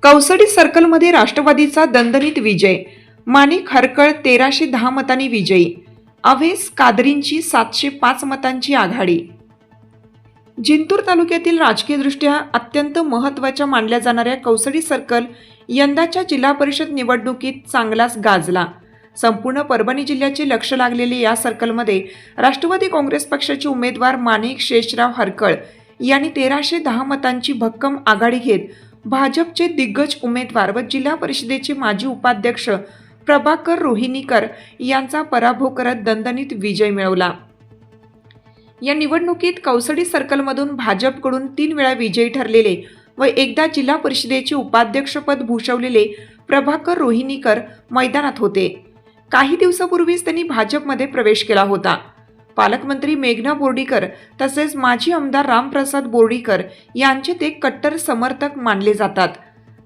कौसडी सर्कलमध्ये राष्ट्रवादीचा दणदणीत विजय. माणिक हरकळ 1310 मतांनी विजयी. अवेस कादरींची 705 मतांची आघाडी. जिंतूर तालुक्यातील राजकीयदृष्ट्या अत्यंत महत्त्वाच्या मानल्या जाणाऱ्या कौसडी सर्कल यंदाच्या जिल्हा परिषद निवडणुकीत चांगलाच गाजला. संपूर्ण परभणी जिल्ह्याचे लक्ष लागलेले या सर्कलमध्ये राष्ट्रवादी काँग्रेस पक्षाचे उमेदवार माणिक शेषराव हरकळ यांनी 1310 मतांची भक्कम आघाडी घेत भाजपचे दिग्गज उमेदवार व जिल्हा परिषदेचे माजी उपाध्यक्ष प्रभाकर रोहिणीकर यांचा पराभव करत दणदणीत विजय मिळवला. या निवडणुकीत कौसडी सर्कलमधून भाजपकडून 3 वेळा विजयी ठरलेले व एकदा जिल्हा परिषदेचे उपाध्यक्षपद भूषवलेले प्रभाकर रोहिणीकर मैदानात होते. काही दिवसापूर्वीच त्यांनी भाजपमध्ये प्रवेश केला होता. पालकमंत्री मेघना बोर्डीकर तसेच माजी आमदार रामप्रसाद बोर्डीकर यांचे ते कट्टर समर्थक मानले जातात.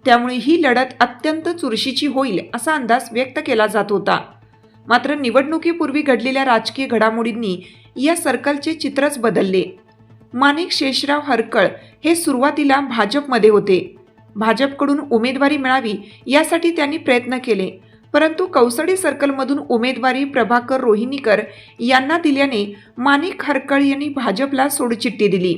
त्यामुळे ही लढत अत्यंत चुरशीची होईल असा अंदाज व्यक्त केला जात होता. मात्र निवडणुकीपूर्वी घडलेल्या राजकीय घडामोडींनी या सर्कलचे चित्रच बदलले. माणिक शेषराव हरकळ हे सुरुवातीला भाजपमध्ये होते. भाजपकडून उमेदवारी मिळावी यासाठी त्यांनी प्रयत्न केले, परंतु कौसडी सर्कलमधून उमेदवारी प्रभाकर रोहिणीकर यांना दिल्याने माणिक हरकळ यांनी भाजपला सोडचिठ्ठी दिली.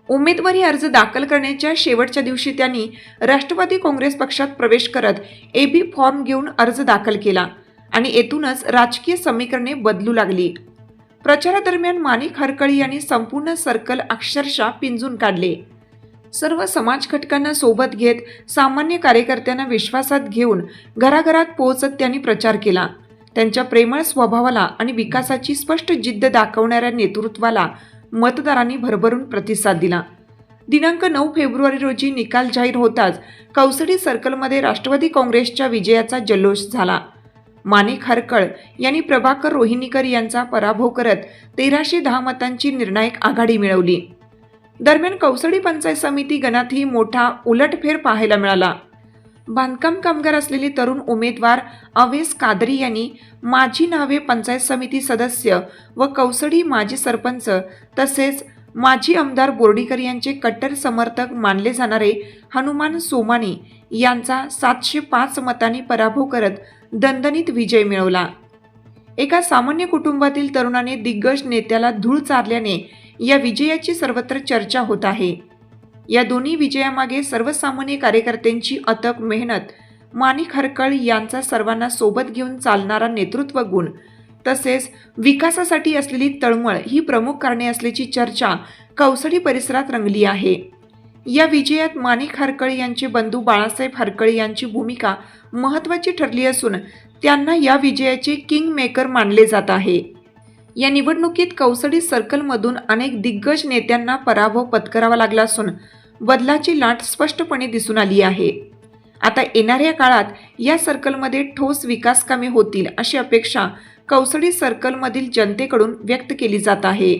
उमेदवारी अर्ज दाखल करण्याच्या शेवटच्या दिवशी त्यांनी राष्ट्रवादी काँग्रेस पक्षात प्रवेश करत एबी फॉर्म घेऊन अर्ज दाखल केला आणि येथूनच राजकीय समीकरणे बदलू लागली. प्रचारादरम्यान माणिक हरकळ यांनी संपूर्ण सर्कल अक्षरशः पिंजून काढले. सर्व समाज घटकांना सोबत घेत सामान्य कार्यकर्त्यांना विश्वासात घेऊन घराघरात पोहोचत त्यांनी प्रचार केला. त्यांच्या प्रेमळ स्वभावाला आणि विकासाची स्पष्ट जिद्द दाखवणाऱ्या नेतृत्वाला मतदारांनी भरभरून प्रतिसाद दिला. दिनांक 9 फेब्रुवारी रोजी निकाल जाहीर होताच कौसडी सर्कलमध्ये राष्ट्रवादी काँग्रेसच्या विजयाचा जल्लोष झाला. माणिक हरकळ यांनी प्रभाकर रोहिणीकर यांचा पराभव करत 1310 मतांची निर्णायक आघाडी मिळवली. दरम्यान कौसडी पंचायत समिती गणातही मोठा उलटफेर पाहायला मिळाला. बांधकाम कामगार असलेले तरुण उमेदवार अवेस कादरी यांनी माजी नावे पंचायत समिती सदस्य व कौसडी माजी सरपंच तसेच माजी आमदार बोर्डीकर यांचे कट्टर समर्थक मानले जाणारे हनुमान सोमानी यांचा 705 मतांनी पराभव करत दणदणीत विजय मिळवला. एका सामान्य कुटुंबातील तरुणाने दिग्गज नेत्याला धूळ चारल्याने या विजयाची सर्वत्र चर्चा होत आहे. या दोन्ही विजयामागे सर्वसामान्य कार्यकर्त्यांची अथक मेहनत, माणिक हरकळ यांचा सर्वांना सोबत घेऊन चालणारा नेतृत्व गुण तसेच विकासासाठी असलेली तळमळ ही प्रमुख कारणे असल्याची चर्चा कौसडी परिसरात रंगली आहे. या विजयात माणिक हरकळ यांचे बंधू बाळासाहेब हरकळ यांची भूमिका महत्त्वाची ठरली असून त्यांना या विजयाचे किंग मेकर मानले जात आहे. या निवडणुकीत कौसडी सर्कलमधून अनेक दिग्गज नेत्यांना पराभव पत्करावा लागला असून बदलाची लाट स्पष्टपणे दिसून आली आहे. आता येणाऱ्या काळात या सर्कलमध्ये ठोस विकास कामे होतील अशी अपेक्षा कौसडी सर्कलमधील जनतेकडून व्यक्त केली जात आहे.